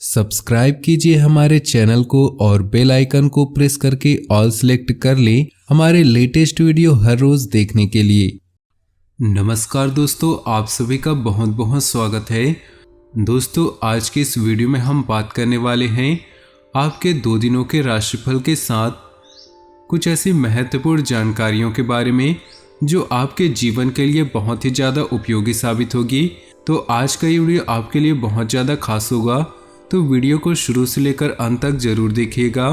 Subscribe कीजिए हमारे channel को और बेल आइकन को प्रेस करके ऑल सेलेक्ट कर लें हमारे लेटेस्ट वीडियो हर रोज देखने के लिए। नमस्कार दोस्तों, आप सभी का बहुत बहुत स्वागत है। दोस्तों, आज की इस वीडियो में हम बात करने वाले हैं आपके 2 दिनों के राशिफल के साथ कुछ ऐसी महत्वपूर्ण जानकारियों के बारे में जो आपके जीवन के लिए बहुत ही ज़्यादा उपयोगी साबित होगी। तो आज का ये वीडियो आपके लिए बहुत ज़्यादा खास होगा, तो वीडियो को शुरू से लेकर अंत तक जरूर देखिएगा,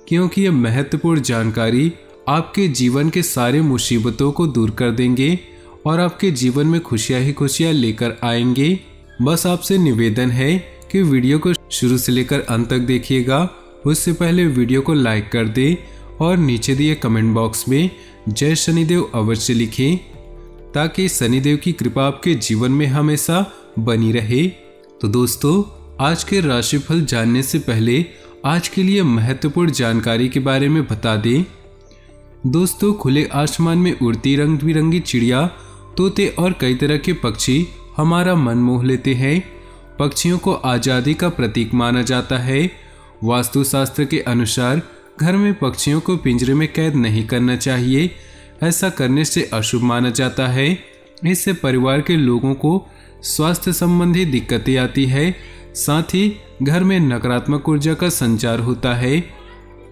क्योंकि ये महत्वपूर्ण जानकारी आपके जीवन के सारे मुसीबतों को दूर कर देंगे और आपके जीवन में खुशियां ही खुशियां लेकर आएंगे। बस आपसे निवेदन है कि वीडियो को शुरू से लेकर अंत तक देखिएगा। उससे पहले वीडियो को लाइक कर दें और नीचे दिए कमेंट बॉक्स में जय शनिदेव अवश्य लिखें, ताकि शनिदेव की कृपा आपके जीवन में हमेशा बनी रहे। तो दोस्तों, आज के राशिफल जानने से पहले आज के लिए महत्वपूर्ण जानकारी के बारे में बता दें। दोस्तों, खुले आसमान में उड़ती रंग बिरंगी चिड़िया, तोते और कई तरह के पक्षी हमारा मन मोह लेते हैं। पक्षियों को आज़ादी का प्रतीक माना जाता है। वास्तुशास्त्र के अनुसार घर में पक्षियों को पिंजरे में कैद नहीं करना चाहिए। ऐसा करने से अशुभ माना जाता है। इससे परिवार के लोगों को स्वास्थ्य संबंधी दिक्कतें आती है। साथ ही घर में नकारात्मक ऊर्जा का संचार होता है।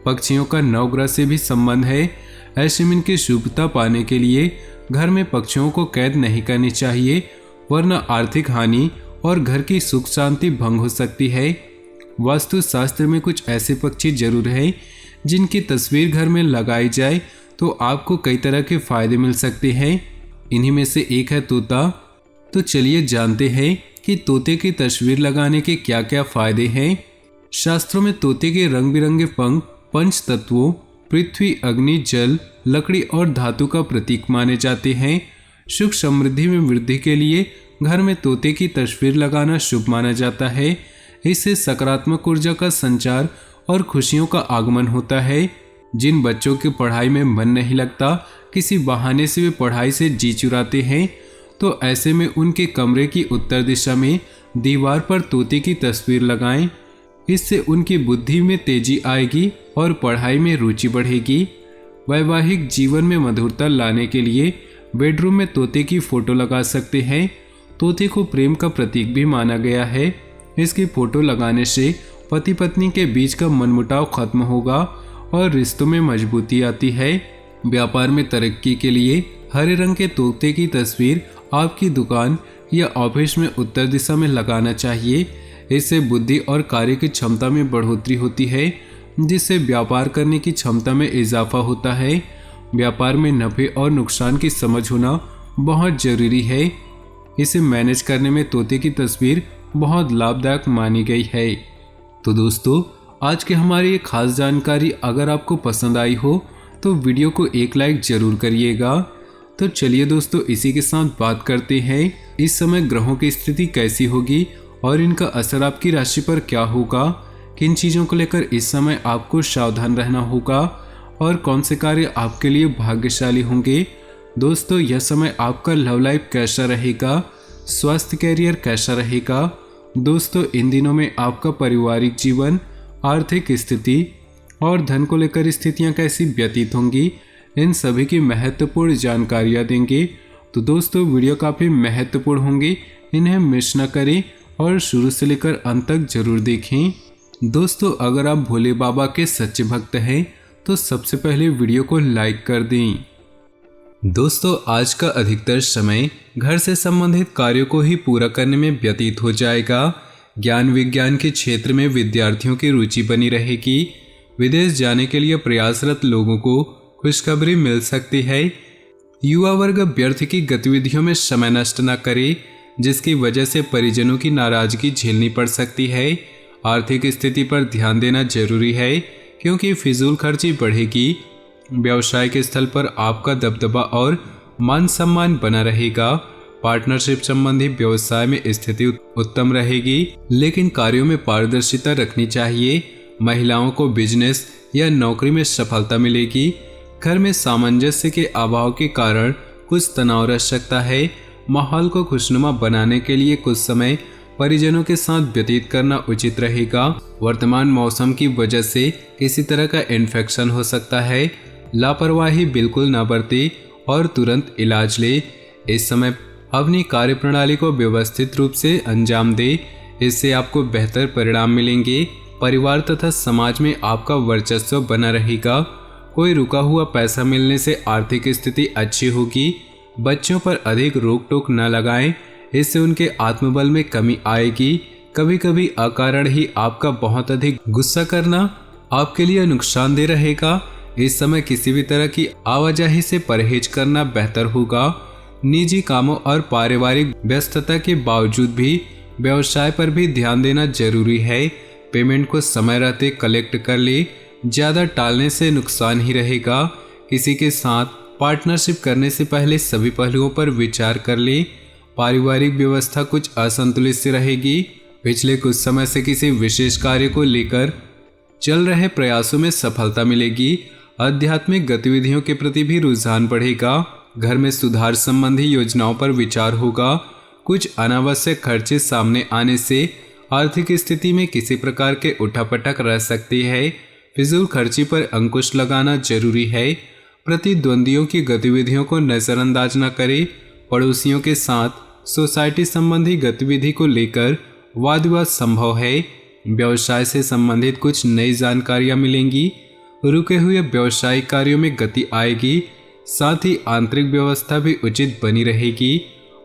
पक्षियों का नवग्रह से भी संबंध है। ऐसे में इनकी शुभता पाने के लिए घर में पक्षियों को कैद नहीं करनी चाहिए, वरना आर्थिक हानि और घर की सुख शांति भंग हो सकती है। वास्तुशास्त्र में कुछ ऐसे पक्षी जरूर हैं जिनकी तस्वीर घर में लगाई जाए तो आपको कई तरह के फायदे मिल सकते हैं। इन्हीं में से एक है तोता। तो चलिए जानते हैं कि तोते की तस्वीर लगाने के क्या क्या फायदे हैं। शास्त्रों में तोते के रंग बिरंगे पंख पंच तत्वों पृथ्वी, अग्नि, जल, लकड़ी और धातु का प्रतीक माने जाते हैं। सुख समृद्धि में वृद्धि के लिए घर में तोते की तस्वीर लगाना शुभ माना जाता है। इससे सकारात्मक ऊर्जा का संचार और खुशियों का आगमन होता है। जिन बच्चों की पढ़ाई में मन नहीं लगता, किसी बहाने से वे पढ़ाई से जी चुराते हैं, तो ऐसे में उनके कमरे की उत्तर दिशा में दीवार पर तोते की तस्वीर लगाएं। इससे उनकी बुद्धि में तेजी आएगी और पढ़ाई में रुचि बढ़ेगी। वैवाहिक जीवन में मधुरता लाने के लिए बेडरूम में तोते की फोटो लगा सकते हैं। तोते को प्रेम का प्रतीक भी माना गया है। इसकी फोटो लगाने से पति पत्नी के बीच का मनमुटाव खत्म होगा और रिश्तों में मजबूती आती है। व्यापार में तरक्की के लिए हरे रंग के तोते की तस्वीर आपकी दुकान या ऑफिस में उत्तर दिशा में लगाना चाहिए। इससे बुद्धि और कार्य की क्षमता में बढ़ोतरी होती है, जिससे व्यापार करने की क्षमता में इजाफा होता है। व्यापार में नफे और नुकसान की समझ होना बहुत जरूरी है। इसे मैनेज करने में तोते की तस्वीर बहुत लाभदायक मानी गई है। तो दोस्तों, आज की हमारी ये खास जानकारी अगर आपको पसंद आई हो तो वीडियो को एक लाइक जरूर करिएगा। तो चलिए दोस्तों, इसी के साथ बात करते हैं इस समय ग्रहों की स्थिति कैसी होगी और इनका असर आपकी राशि पर क्या होगा। किन चीज़ों को लेकर इस समय आपको सावधान रहना होगा और कौन से कार्य आपके लिए भाग्यशाली होंगे। दोस्तों, यह समय आपका लव लाइफ कैसा रहेगा, स्वास्थ्य कैरियर कैसा रहेगा। दोस्तों, इन दिनों में आपका पारिवारिक जीवन, आर्थिक स्थिति और धन को लेकर स्थितियां कैसी व्यतीत होंगी, इन सभी की महत्वपूर्ण जानकारियां देंगे। तो दोस्तों, वीडियो काफ़ी महत्वपूर्ण होंगी, इन्हें मिस न करें और शुरू से लेकर अंत तक जरूर देखें। दोस्तों, अगर आप भोले बाबा के सच्चे भक्त हैं तो सबसे पहले वीडियो को लाइक कर दें। दोस्तों, आज का अधिकतर समय घर से संबंधित कार्यों को ही पूरा करने में व्यतीत हो जाएगा। ज्ञान विज्ञान के क्षेत्र में विद्यार्थियों की रुचि बनी रहेगी। विदेश जाने के लिए प्रयासरत लोगों को खुशखबरी मिल सकती है। युवा वर्ग व्यर्थ की गतिविधियों में समय नष्ट न करे, जिसकी वजह से परिजनों की नाराजगी झेलनी पड़ सकती है। आर्थिक स्थिति पर ध्यान देना जरूरी है, क्योंकि फिजूल खर्ची बढ़ेगी। व्यवसाय के स्थल पर आपका दबदबा और मान सम्मान बना रहेगा। पार्टनरशिप संबंधी व्यवसाय में स्थिति उत्तम रहेगी, लेकिन कार्यों में पारदर्शिता रखनी चाहिए। महिलाओं को बिजनेस या नौकरी में सफलता मिलेगी। घर में सामंजस्य के अभाव के कारण कुछ तनाव रह सकता है। माहौल को खुशनुमा बनाने के लिए कुछ समय परिजनों के साथ व्यतीत करना उचित रहेगा। वर्तमान मौसम की वजह से किसी तरह का इन्फेक्शन हो सकता है। लापरवाही बिल्कुल न बरते और तुरंत इलाज ले। इस समय अपनी कार्य प्रणाली को व्यवस्थित रूप से अंजाम दे, इससे आपको बेहतर परिणाम मिलेंगे। परिवार तथा समाज में आपका वर्चस्व बना रहेगा। कोई रुका हुआ पैसा मिलने से आर्थिक स्थिति अच्छी होगी। बच्चों पर अधिक रोक टोक न लगाएं, इससे उनके आत्मबल में कमी आएगी। कभी कभी अकारण ही आपका बहुत अधिक गुस्सा करना आपके लिए नुकसानदेह रहेगा। इस समय किसी भी तरह की आवाजाही से परहेज करना बेहतर होगा। निजी कामों और पारिवारिक व्यस्तता के बावजूद भी व्यवसाय पर भी ध्यान देना जरूरी है। पेमेंट को समय रहते कलेक्ट कर ले, ज़्यादा टालने से नुकसान ही रहेगा। किसी के साथ पार्टनरशिप करने से पहले सभी पहलुओं पर विचार कर ले। पारिवारिक व्यवस्था कुछ असंतुलित सी रहेगी। पिछले कुछ समय से किसी विशेष कार्य को लेकर चल रहे प्रयासों में सफलता मिलेगी। आध्यात्मिक गतिविधियों के प्रति भी रुझान बढ़ेगा। घर में सुधार संबंधी योजनाओं पर विचार होगा। कुछ अनावश्यक खर्चे सामने आने से आर्थिक स्थिति में किसी प्रकार के उठापटक रह सकती है। फिजूल खर्ची पर अंकुश लगाना जरूरी है। प्रतिद्वंदियों की गतिविधियों को नजरअंदाज न करें। पड़ोसियों के साथ सोसाइटी संबंधी गतिविधि को लेकर वाद विवाद संभव है। व्यवसाय से संबंधित कुछ नई जानकारियां मिलेंगी। रुके हुए व्यवसायिक कार्यों में गति आएगी। साथ ही आंतरिक व्यवस्था भी उचित बनी रहेगी।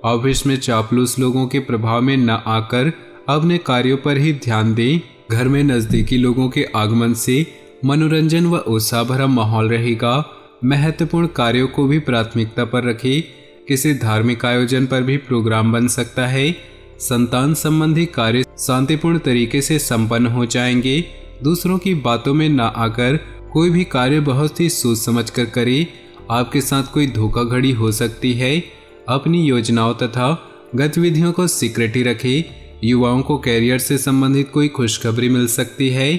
ऑफिस में चापलूस लोगों के प्रभाव में न आकर अपने कार्यों पर ही ध्यान दें। घर में नजदीकी लोगों के आगमन से मनोरंजन व उत्साह भरा माहौल रहेगा। महत्वपूर्ण कार्यों को भी प्राथमिकता पर रखें। किसी धार्मिक आयोजन पर भी प्रोग्राम बन सकता है। संतान संबंधी कार्य शांतिपूर्ण तरीके से संपन्न हो जाएंगे। दूसरों की बातों में न आकर कोई भी कार्य बहुत ही सोच समझ कर करें। आपके साथ कोई धोखाधड़ी हो सकती है। अपनी योजनाओं तथा गतिविधियों को सीक्रेट ही रखें। युवाओं को कैरियर से संबंधित कोई खुशखबरी मिल सकती है।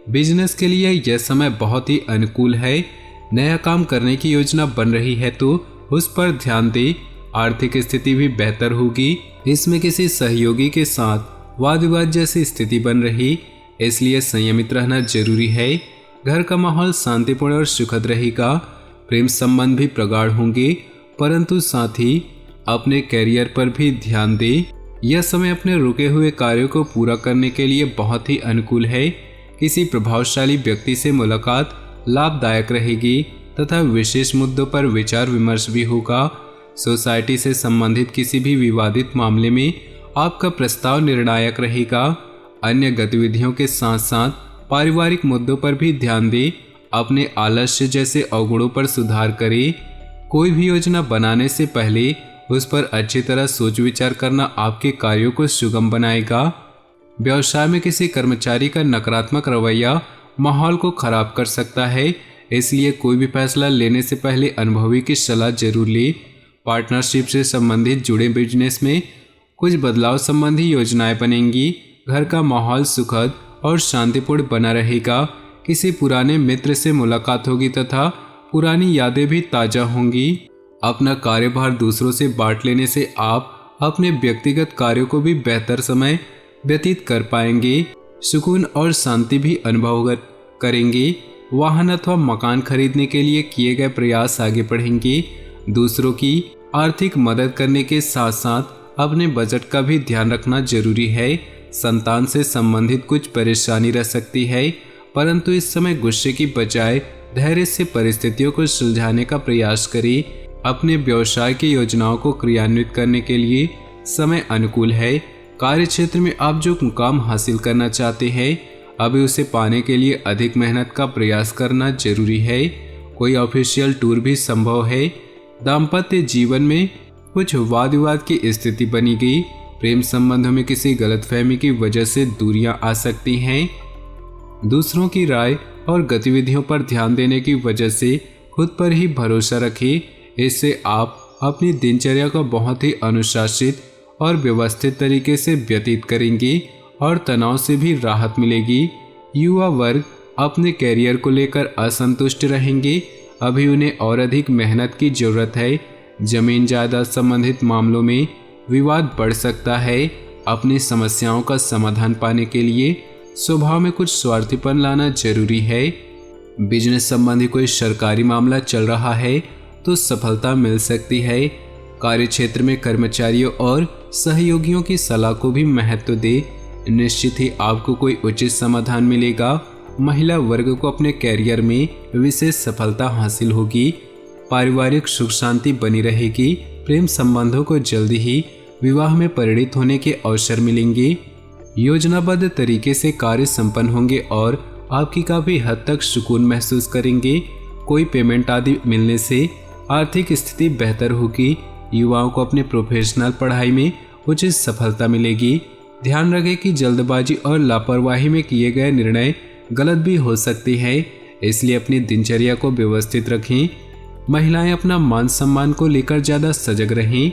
बिजनेस के लिए यह समय बहुत ही अनुकूल है। नया काम करने की योजना बन रही है तो उस पर ध्यान दें। आर्थिक स्थिति भी बेहतर होगी। इसमें किसी सहयोगी के साथ वाद विवाद जैसी स्थिति बन रही, इसलिए संयमित रहना जरूरी है। घर का माहौल शांतिपूर्ण और सुखद रहेगा। प्रेम संबंध भी प्रगाढ़ होंगे, परंतु साथ ही अपने कैरियर पर भी ध्यान दें। यह समय अपने रुके हुए कार्यों को पूरा करने के लिए बहुत ही अनुकूल है। किसी प्रभावशाली व्यक्ति से मुलाकात लाभदायक रहेगी तथा विशेष मुद्दों पर विचार विमर्श भी होगा। सोसाइटी से संबंधित किसी भी विवादित मामले में आपका प्रस्ताव निर्णायक रहेगा। अन्य गतिविधियों के साथ साथ पारिवारिक मुद्दों पर भी ध्यान दें। अपने आलस्य जैसे अवगुणों पर सुधार करें। कोई भी योजना बनाने से पहले उस पर अच्छी तरह सोच विचार करना आपके कार्यों को सुगम बनाएगा। व्यवसाय में किसी कर्मचारी का नकारात्मक रवैया माहौल को खराब कर सकता है, इसलिए कोई भी फैसला लेने से पहले अनुभवी की सलाह जरूर लें। पार्टनरशिप से संबंधित जुड़े बिजनेस में कुछ बदलाव संबंधी योजनाएं बनेंगी। घर का माहौल सुखद और शांतिपूर्ण बना रहेगा। किसी पुराने मित्र से मुलाकात होगी तथा पुरानी यादें भी ताज़ा होंगी। अपना कार्यभार दूसरों से बांट लेने से आप अपने व्यक्तिगत कार्यों को भी बेहतर समय व्यतीत कर पाएंगे। सुकून और शांति भी अनुभव करेंगे। वाहन अथवा मकान खरीदने के लिए किए गए प्रयास आगे बढ़ेंगे। दूसरों की आर्थिक मदद करने के साथ साथ अपने बजट का भी ध्यान रखना जरूरी है। संतान से संबंधित कुछ परेशानी रह सकती है, परंतु इस समय गुस्से की बजाय धैर्य से परिस्थितियों को सुलझाने का प्रयास करें। अपने व्यवसाय की योजनाओं को क्रियान्वित करने के लिए समय अनुकूल है। कार्य क्षेत्र में आप जो मुकाम हासिल करना चाहते हैं, अभी उसे पाने के लिए अधिक मेहनत का प्रयास करना जरूरी है। कोई ऑफिशियल टूर भी संभव है। दाम्पत्य जीवन में कुछ वाद विवाद की स्थिति बनी गई। प्रेम संबंधों में किसी गलतफहमी की वजह से दूरियां आ सकती हैं। दूसरों की राय और गतिविधियों पर ध्यान देने की वजह से खुद पर ही भरोसा रखें। इससे आप अपनी दिनचर्या को बहुत ही अनुशासित और व्यवस्थित तरीके से व्यतीत करेंगे और तनाव से भी राहत मिलेगी। युवा वर्ग अपने कैरियर को लेकर असंतुष्ट रहेंगे। अभी उन्हें और अधिक मेहनत की जरूरत है। जमीन जायदाद संबंधित मामलों में विवाद बढ़ सकता है। अपनी समस्याओं का समाधान पाने के लिए स्वभाव में कुछ स्वार्थीपन लाना जरूरी है। बिजनेस संबंधी कोई सरकारी मामला चल रहा है तो सफलता मिल सकती है। कार्य क्षेत्र में कर्मचारियों और सहयोगियों की सलाह को भी महत्व दे, निश्चित ही आपको कोई उचित समाधान मिलेगा। महिला वर्ग को अपने कैरियर में विशेष सफलता हासिल होगी। पारिवारिक सुख शांति बनी रहेगी। प्रेम संबंधों को जल्दी ही विवाह में परिणित होने के अवसर मिलेंगे। योजनाबद्ध तरीके से कार्य संपन्न होंगे और आपकी काफी हद तक सुकून महसूस करेंगे। कोई पेमेंट आदि मिलने से आर्थिक स्थिति बेहतर होगी। युवाओं को अपने प्रोफेशनल पढ़ाई में उचित सफलता मिलेगी। ध्यान रखें कि जल्दबाजी और लापरवाही में किए गए निर्णय गलत भी हो सकते हैं, इसलिए अपनी दिनचर्या को व्यवस्थित रखें। महिलाएं अपना मान सम्मान को लेकर ज्यादा सजग रहें।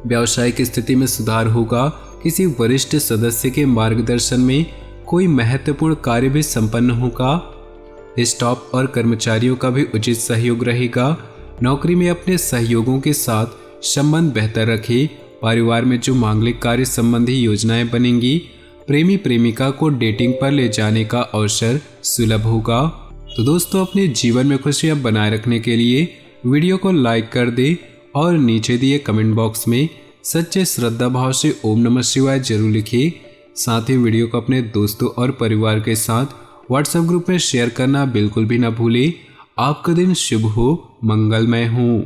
व्यावसायिक स्थिति में सुधार होगा। किसी वरिष्ठ सदस्य के मार्गदर्शन में कोई महत्वपूर्ण कार्य भी संपन्न होगा। स्टाफ और कर्मचारियों का भी उचित सहयोग रहेगा। नौकरी में अपने सहयोगों के साथ संबंध बेहतर रखें। परिवार में जो मांगलिक कार्य संबंधी योजनाएं बनेंगी, प्रेमी प्रेमिका को डेटिंग पर ले जाने का अवसर सुलभ होगा। तो दोस्तों, अपने जीवन में खुशियां बनाए रखने के लिए वीडियो को लाइक कर दें और नीचे दिए कमेंट बॉक्स में सच्चे श्रद्धा भाव से ओम नमः शिवाय जरूर लिखिए। साथ ही वीडियो को अपने दोस्तों और परिवार के साथ व्हाट्सएप ग्रुप में शेयर करना बिल्कुल भी ना भूलें। आपका दिन शुभ हो, मंगलमय हो।